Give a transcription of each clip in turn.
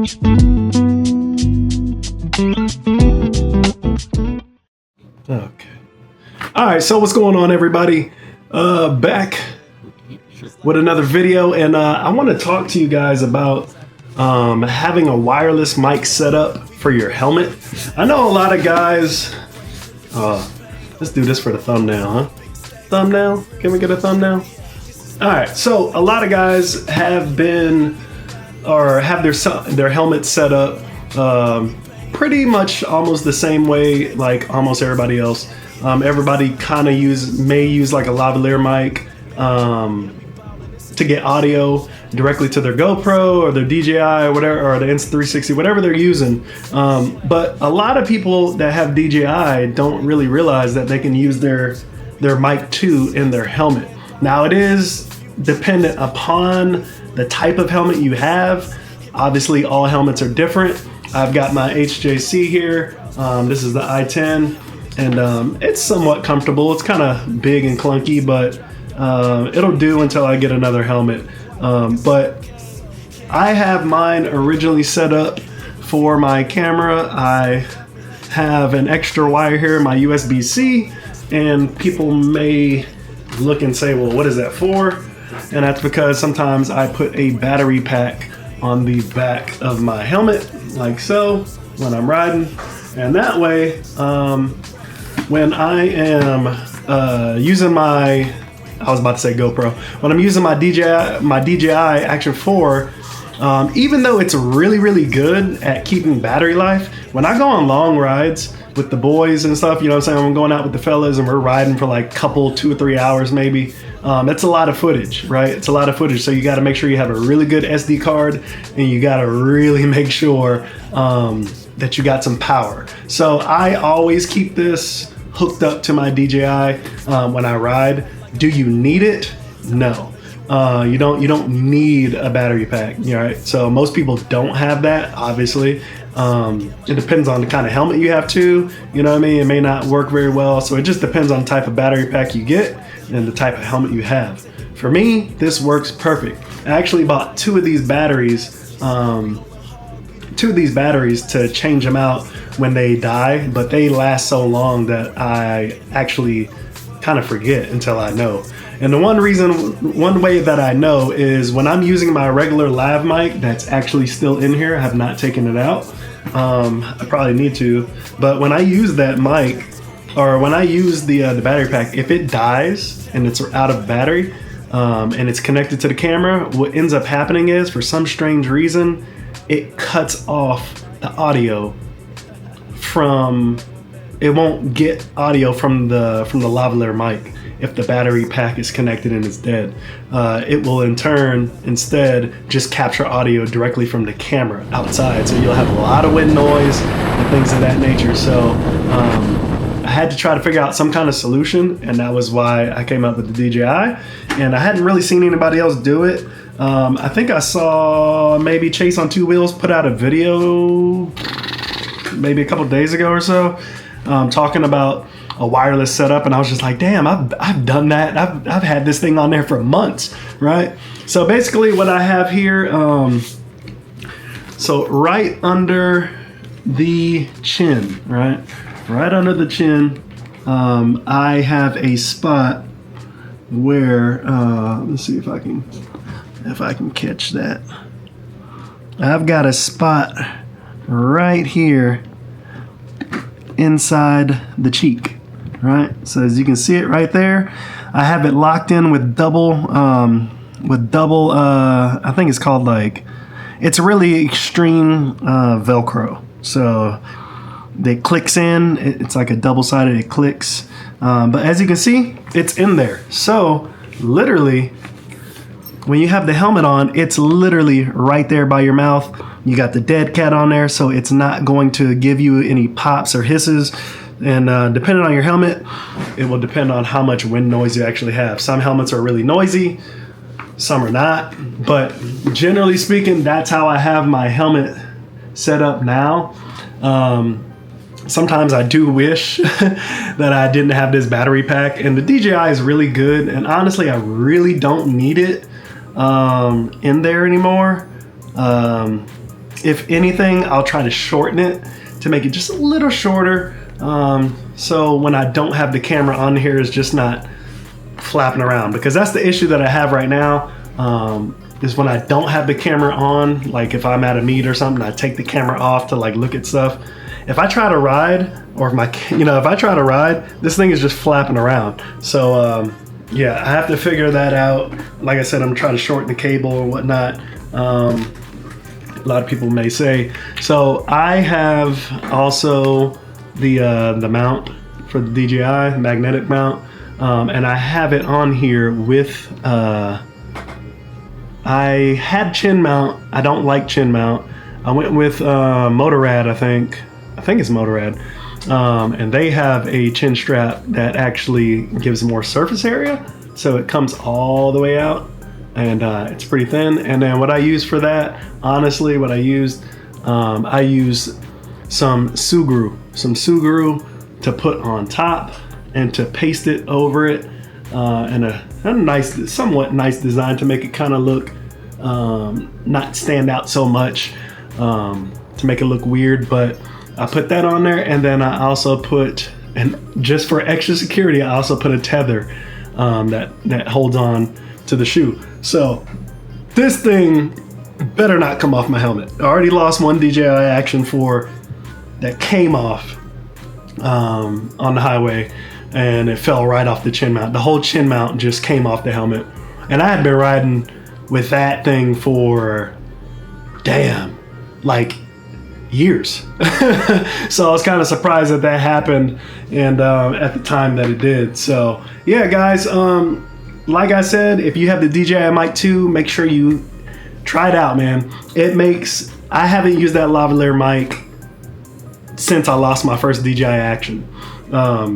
Okay. All right, so what's going on, everybody? Back with another video, and I want to talk to you guys about having a wireless mic setup for your helmet. I know a lot of guys. Let's do this for the thumbnail, huh? Thumbnail? Can we get a thumbnail? All right, so a lot of guys have been or have their helmet set up pretty much almost the same way like almost everybody else. Everybody kind of may use like a lavalier mic to get audio directly to their GoPro or their DJI or whatever, or the Insta360, whatever they're using. But a lot of people that have DJI don't really realize that they can use their mic too in their helmet. Now it is dependent upon the type of helmet you have. Obviously all helmets are different. I've got my HJC here. This is the i10, and it's somewhat comfortable. It's kind of big and clunky, but it'll do until I get another helmet. But I have mine originally set up for my camera. I have an extra wire here, my USB-C, and people may look and say, well, what is that for? And that's because sometimes I put a battery pack on the back of my helmet, like so, when I'm riding. And that way, when I am using my, I was about to say GoPro, when I'm using my DJI Action 4, even though it's really good at keeping battery life, when I go on long rides with the boys and stuff, you know what I'm saying, I'm going out with the fellas and we're riding for like 2 or 3 hours maybe, it's a lot of footage, right? It's a lot of footage, so you got to make sure you have a really good SD card, and you got to really make sure that you got some power. So I always keep this hooked up to my DJI when I ride. Do you need it? No. You don't need a battery pack, right? So most people don't have that, obviously. It depends on the kind of helmet you have too, you know what I mean? It may not work very well, so it just depends on the type of battery pack you get and the type of helmet you have. For me, this works perfect. I actually bought two of these batteries to change them out when they die, but they last so long that I actually kind of forget until I know. And the one way that I know is when I'm using my regular lav mic that's actually still in here. I have not taken it out. I probably need to, but when I use that mic, or when I use the battery pack, if it dies and it's out of battery and it's connected to the camera, what ends up happening is, for some strange reason, it cuts off the audio from, it won't get audio from the lavalier mic if the battery pack is connected and it's dead. It will in turn instead just capture audio directly from the camera outside, so you'll have a lot of wind noise and things of that nature. So I had to try to figure out some kind of solution, and that was why I came up with the DJI. And I hadn't really seen anybody else do it. I think I saw maybe Chase on Two Wheels put out a video maybe a couple days ago or so, talking about a wireless setup, and I was just like, damn, I've done that. I've had this thing on there for months, right? So basically what I have here, so right under the chin, right under the chin, I have a spot where, let's see if I can catch that. I've got a spot right here inside the cheek, right? So as you can see it right there, I have it locked in with double, I think it's called, like, it's really extreme Velcro. So it clicks in, it's like a double-sided, it clicks. But as you can see, it's in there. So literally, when you have the helmet on, it's literally right there by your mouth. You got the dead cat on there, so it's not going to give you any pops or hisses. And depending on your helmet, it will depend on how much wind noise you actually have. Some helmets are really noisy, some are not. But generally speaking, that's how I have my helmet set up now. Sometimes I do wish that I didn't have this battery pack, and the DJI is really good, and honestly I really don't need it in there anymore. If anything, I'll try to shorten it to make it just a little shorter. So when I don't have the camera on here, it's just not flapping around, because that's the issue that I have right now. Is when I don't have the camera on, like if I'm at a meet or something, I take the camera off to like look at stuff. If I try to ride, or if I try to ride, this thing is just flapping around. So yeah, I have to figure that out. Like I said, I'm trying to shorten the cable or whatnot. A lot of people may say. So I have also the mount for the DJI magnetic mount, and I have it on here with. I had chin mount. I don't like chin mount. I went with Motorrad, I think it's Motorrad, and they have a chin strap that actually gives more surface area, so it comes all the way out, and it's pretty thin. And then what I use for that, honestly, I used some Suguru to put on top and to paste it over it, and a nice, somewhat nice design to make it kind of look not stand out so much, to make it look weird. But I put that on there, and then I also put, and just for extra security, I also put a tether that holds on to the shoe. So this thing better not come off my helmet. I already lost one DJI Action 4 that came off on the highway, and it fell right off the chin mount. The whole chin mount just came off the helmet, and I had been riding with that thing for like years. So I was kind of surprised that happened, and at the time that it did. So yeah, guys, like I said, if you have the DJI Mic 2, make sure you try it out, man. I haven't used that lavalier mic since I lost my first DJI Action,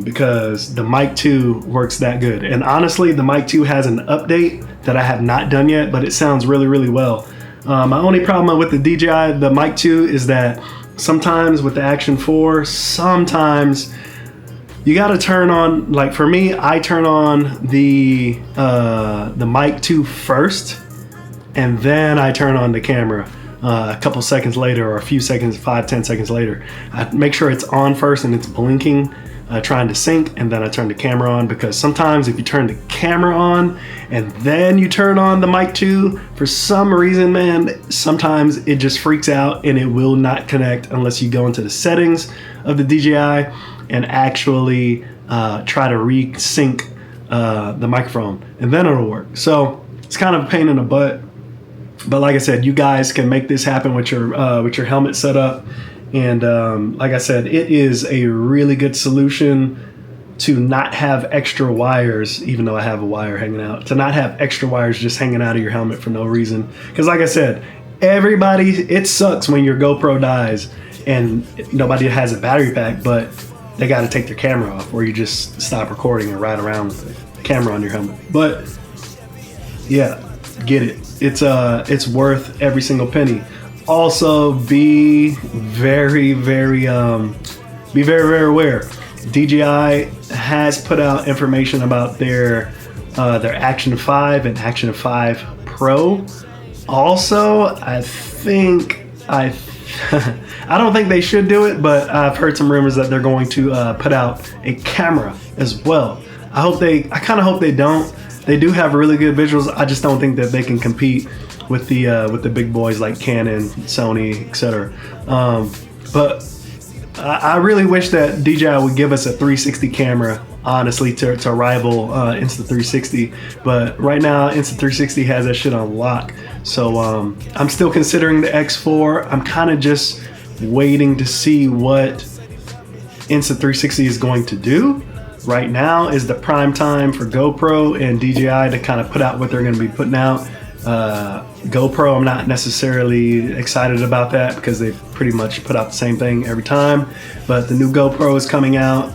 because the Mic 2 works that good. And honestly, the Mic 2 has an update that I have not done yet, but it sounds really, really well. My only problem with the DJI, the Mic 2, is that sometimes with the Action 4, sometimes you got to turn on, like for me, I turn on the Mic 2 first, and then I turn on the camera a couple seconds later, or a few seconds, 5-10 seconds later. I make sure it's on first and it's blinking, trying to sync, and then I turn the camera on, because sometimes if you turn the camera on and then you turn on the Mic 2, for some reason, man, sometimes it just freaks out and it will not connect unless you go into the settings of the DJI and actually try to re-sync the microphone, and then it'll work. So it's kind of a pain in the butt, but like I said, you guys can make this happen with your helmet setup. And like I said, it is a really good solution to not have extra wires, even though I have a wire hanging out, to not have extra wires just hanging out of your helmet for no reason. Because like I said, it sucks when your GoPro dies and nobody has a battery pack, but they got to take their camera off, or you just stop recording and ride around with the camera on your helmet. But yeah, get it. It's worth every single penny. Also, be very, very aware. DJI has put out information about their Action 5 and Action 5 Pro. Also, I don't think they should do it, but I've heard some rumors that they're going to put out a camera as well. I kind of hope they don't. They do have really good visuals. I just don't think that they can compete with the big boys like Canon, Sony, etc. But I really wish that DJI would give us a 360 camera, honestly, to rival Insta360. But right now, Insta360 has that shit on lock. So I'm still considering the X4. I'm kind of just waiting to see what Insta360 is going to do. Right now is the prime time for GoPro and DJI to kind of put out what they're going to be putting out. GoPro, I'm not necessarily excited about that, because they pretty much put out the same thing every time. But the new GoPro is coming out,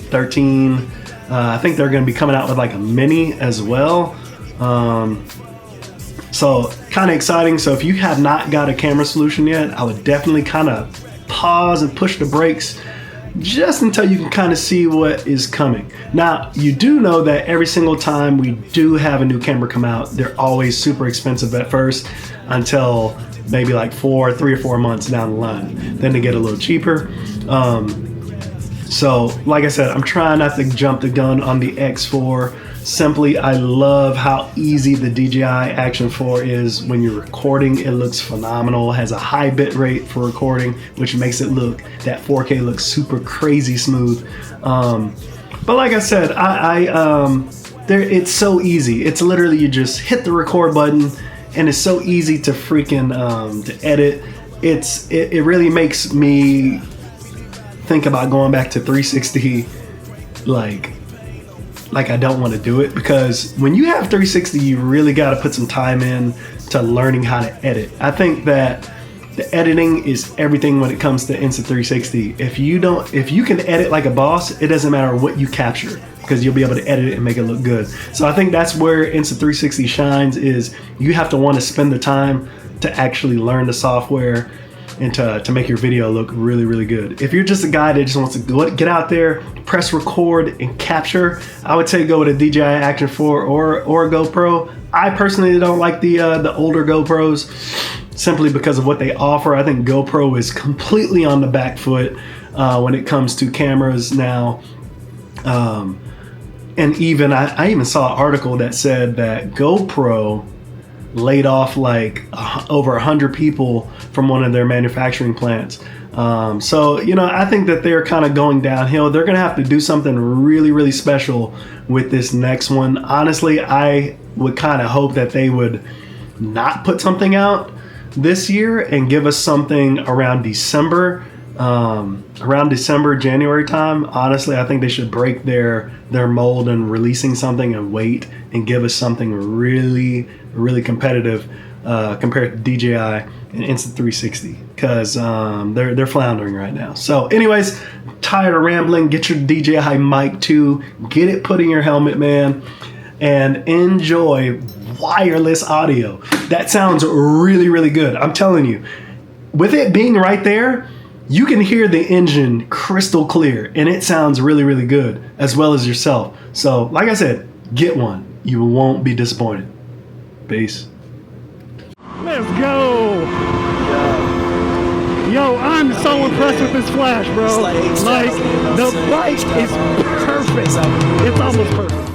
13. I think they're going to be coming out with like a mini as well. So kind of exciting. So if you have not got a camera solution yet, I would definitely kind of pause and push the brakes just until you can kind of see what is coming. Now, you do know that every single time we do have a new camera come out, they're always super expensive at first, until maybe like 3 or 4 months down the line. Then they get a little cheaper. So like I said, I'm trying not to jump the gun on the X4. Simply, I love how easy the DJI Action 4 is when you're recording. It looks phenomenal, has a high bit rate for recording, which makes it look, that 4K looks super crazy smooth. But like I said, it's so easy. It's literally, you just hit the record button and it's so easy to freaking to edit. It really makes me think about going back to 360 like I don't want to do it, because when you have 360 you really got to put some time in to learning how to edit. I think that the editing is everything when it comes to Insta360. If you can edit like a boss, it doesn't matter what you capture, because you'll be able to edit it and make it look good. So I think that's where Insta360 shines, is you have to want to spend the time to actually learn the software and to make your video look really, really good. If you're just a guy that just wants to get out there, press record and capture, I would say go with a DJI Action 4 or a GoPro. I personally don't like the older GoPros, simply because of what they offer. I think GoPro is completely on the back foot when it comes to cameras now. And even I even saw an article that said that GoPro laid off like over 100 people from one of their manufacturing plants. So, you know, I think that they're kind of going downhill. They're gonna have to do something really, really special with this next one. Honestly, I would kind of hope that they would not put something out this year and give us something around December, January time. Honestly, I think they should break their mold and releasing something and wait and give us something really, really competitive compared to DJI and Insta360, because they're floundering right now. So anyways, tired of rambling. Get your DJI mic too. Get it put in your helmet, man, and enjoy wireless audio. That sounds really, really good. I'm telling you, with it being right there, you can hear the engine crystal clear, and it sounds really, really good, as well as yourself. So like I said, get one. You won't be disappointed. Peace. Let's go. Yo, I'm so impressed with this flash, bro. Like, the bike is perfect. It's almost perfect.